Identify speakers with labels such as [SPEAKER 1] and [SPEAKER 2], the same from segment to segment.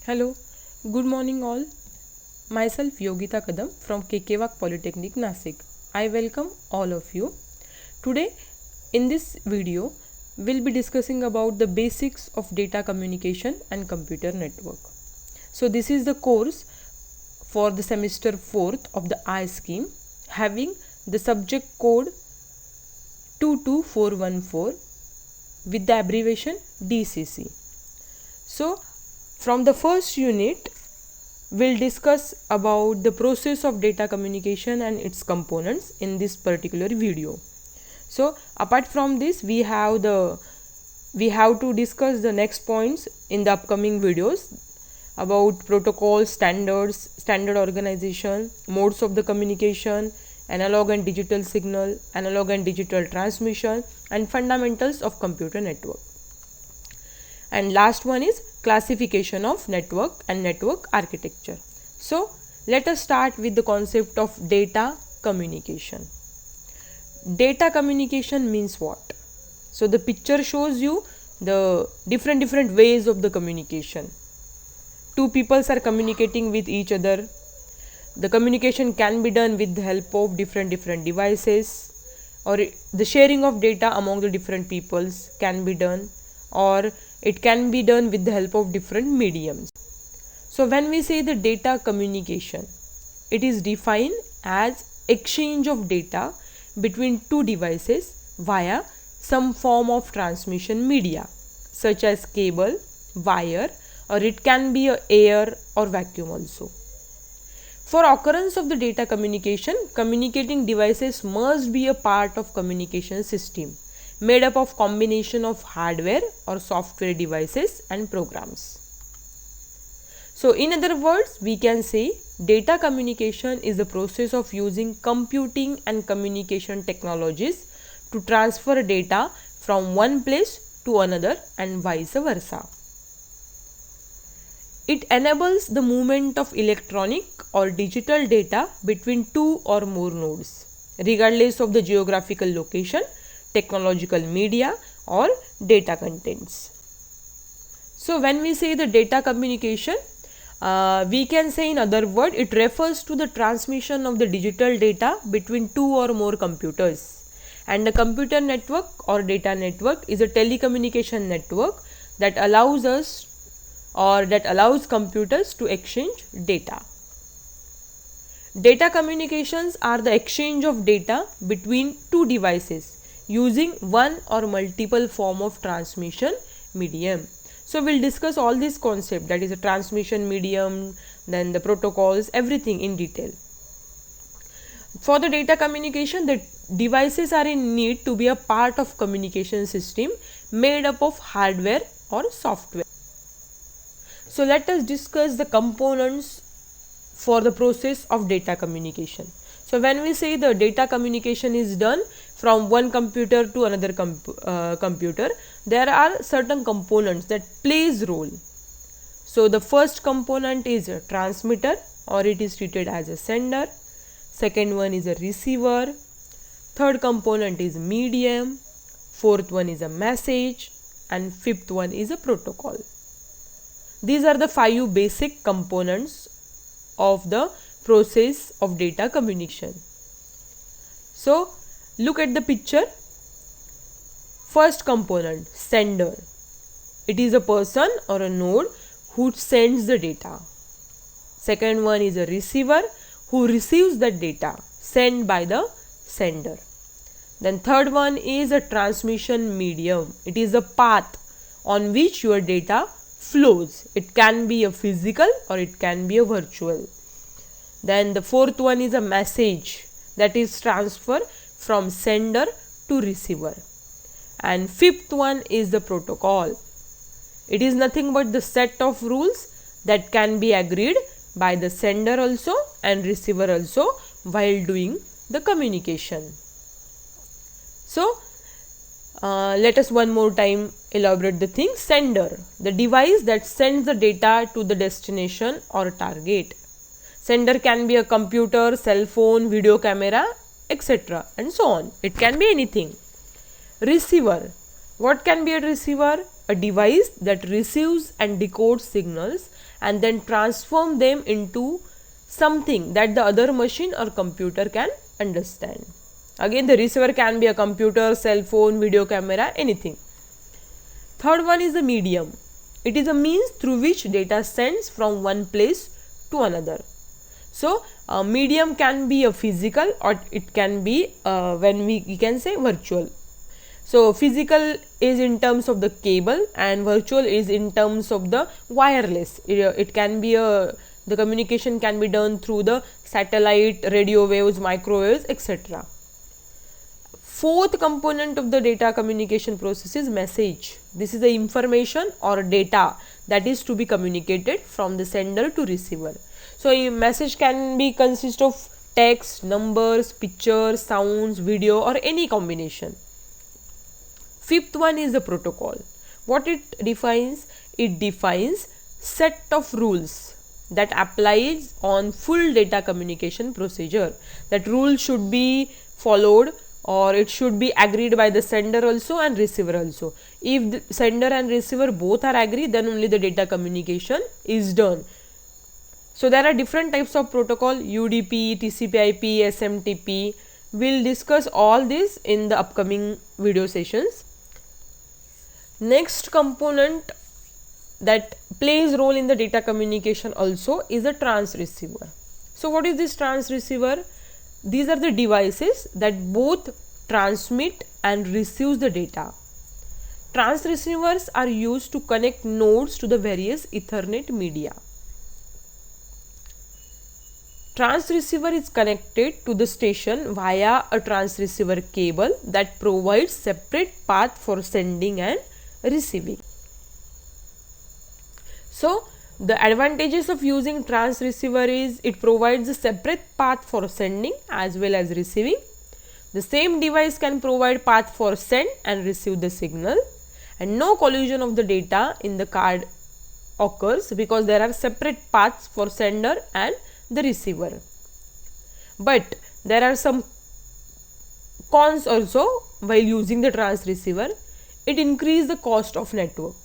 [SPEAKER 1] Hello, good morning all. Myself Yogita Kadam from Kekewak Polytechnic Nasik. I welcome all of you. Today in this video we'll be discussing about the basics of data communication and computer network. So this is the course for the semester 4th of the I scheme having the subject code 22414 with the abbreviation DCC. So from the first unit, we'll discuss about the process of data communication and its components in this particular video. So apart from this, we have to discuss the next points in the upcoming videos about protocols, standards, standard organization, modes of the communication, analog and digital signal, analog and digital transmission, and fundamentals of computer network. And last one is classification of network and network architecture. So let us start with the concept of data communication. Data communication means what? So the picture shows you the different ways of the communication. Two peoples are communicating with each other. The communication can be done with the help of different devices, or the sharing of data among the different peoples can be done, or it can be done with the help of different mediums. So when we say the data communication, it is defined as exchange of data between two devices via some form of transmission media such as cable, wire, or it can be air or vacuum also. For occurrence of the data communication, communicating devices must be a part of communication system made up of combination of hardware or software devices and programs. So in other words, we can say data communication is the process of using computing and communication technologies to transfer data from one place to another and vice versa. It enables the movement of electronic or digital data between two or more nodes, regardless of the geographical location, technological media, or data contents. So when we say the data communication, we can say in other words, it refers to the transmission of the digital data between two or more computers. And the computer network or data network is a telecommunication network that allows us or that allows computers to exchange data. Data communications are the exchange of data between two devices using one or multiple form of transmission medium. So we'll discuss all these concepts, that is a transmission medium, then the protocols, everything in detail. For the data communication, the devices are in need to be a part of communication system made up of hardware or software. So let us discuss the components for the process of data communication. So when we say the data communication is done from one computer to another computer, there are certain components that plays role. So the first component is a transmitter, or it is treated as a sender. Second one is a receiver. Third component is medium. Fourth one is a message, and fifth one is a protocol. These are the 5 basic components of the process of data communication. So look at the picture. First component, sender. It is a person or a node who sends the data. Second one is a receiver who receives the data sent by the sender. Then third one is a transmission medium. It is a path on which your data flows. It can be a physical or it can be a virtual. Then the fourth one is a message, that is transfer from sender to receiver. And fifth one is the protocol. It is nothing but the set of rules that can be agreed by the sender also and receiver also while doing the communication. So let us one more time elaborate the thing. Sender, the device that sends the data to the destination or target. Sender can be a computer, cell phone, video camera, etc. and so on. It can be anything. Receiver, what can be a receiver? a device that receives and decodes signals and then transform them into something that the other machine or computer can understand. Again, the receiver can be a computer, cell phone, video camera, anything. Third one is the medium. It is a means through which data sends from one place to another. So, a medium can be a physical or it can be when we can say virtual. So, physical is in terms of the cable and virtual is in terms of the wireless. It can be the communication can be done through the satellite, radio waves, microwaves, etc. Fourth component of the data communication process is message. This is the information or data that is to be communicated from the sender to receiver. So, a message can be consist of text, numbers, pictures, sounds, video or any combination. Fifth one is the protocol. What it defines? It defines set of rules that applies on full data communication procedure. That rule should be followed or it should be agreed by the sender also and receiver also. If the sender and receiver both are agree, then only the data communication is done. So, there are different types of protocol: UDP, TCP/IP, SMTP. We will discuss all this in the upcoming video sessions. Next component that plays role in the data communication also is the transceiver. So, what is this transceiver? These are the devices that both transmit and receive the data. Transceivers are used to connect nodes to the various Ethernet media. Transceiver is connected to the station via a transceiver cable that provides separate path for sending and receiving. So, the advantages of using transceiver is it provides a separate path for sending as well as receiving. The same device can provide path for send and receive the signal, and no collision of the data in the card occurs because there are separate paths for sender and the receiver. But there are some cons also while using the transceiver. It increases the cost of network.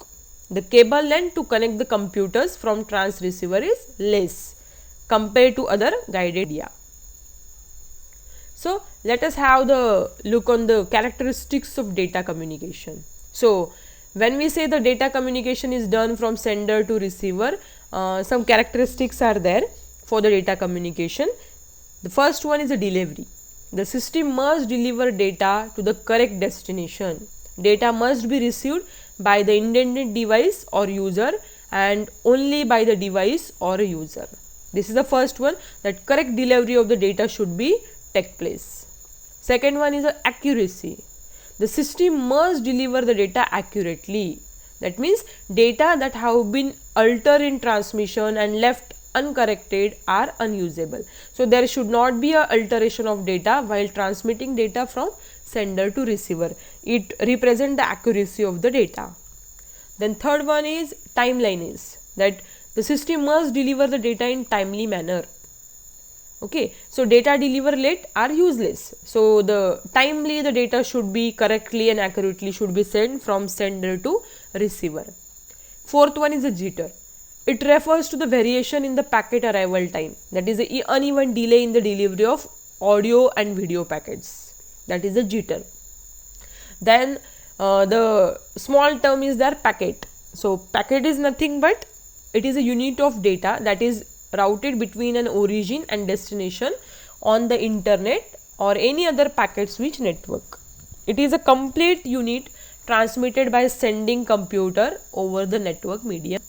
[SPEAKER 1] The cable length to connect the computers from transceiver is less compared to other guided media. So, let us have the look on the characteristics of data communication. So, when we say the data communication is done from sender to receiver, some characteristics are there for the data communication. The first one is the delivery. The system must deliver data to the correct destination. Data must be received by the intended device or user and only by the device or user. This is the first one, that correct delivery of the data should be take place. Second one is accuracy. The system must deliver the data accurately. That means data that have been altered in transmission and left uncorrected are unusable. So, there should not be a alteration of data while transmitting data from sender to receiver. It represents the accuracy of the data. Then third one is timeliness, that the system must deliver the data in timely manner. Okay, so data delivered late are useless. So, the timely the data should be correctly and accurately should be sent from sender to receiver. Fourth one is the jitter. It refers to the variation in the packet arrival time, that is the uneven delay in the delivery of audio and video packets, that is the jitter. Then the small term is there packet. So, packet is nothing but it is a unit of data that is routed between an origin and destination on the internet or any other packet switch network. It is a complete unit transmitted by sending computer over the network medium.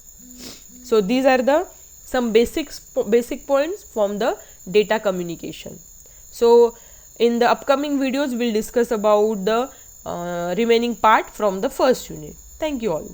[SPEAKER 1] So, these are the some basic points from the data communication. So, in the upcoming videos we will discuss about the remaining part from the first unit. Thank you all.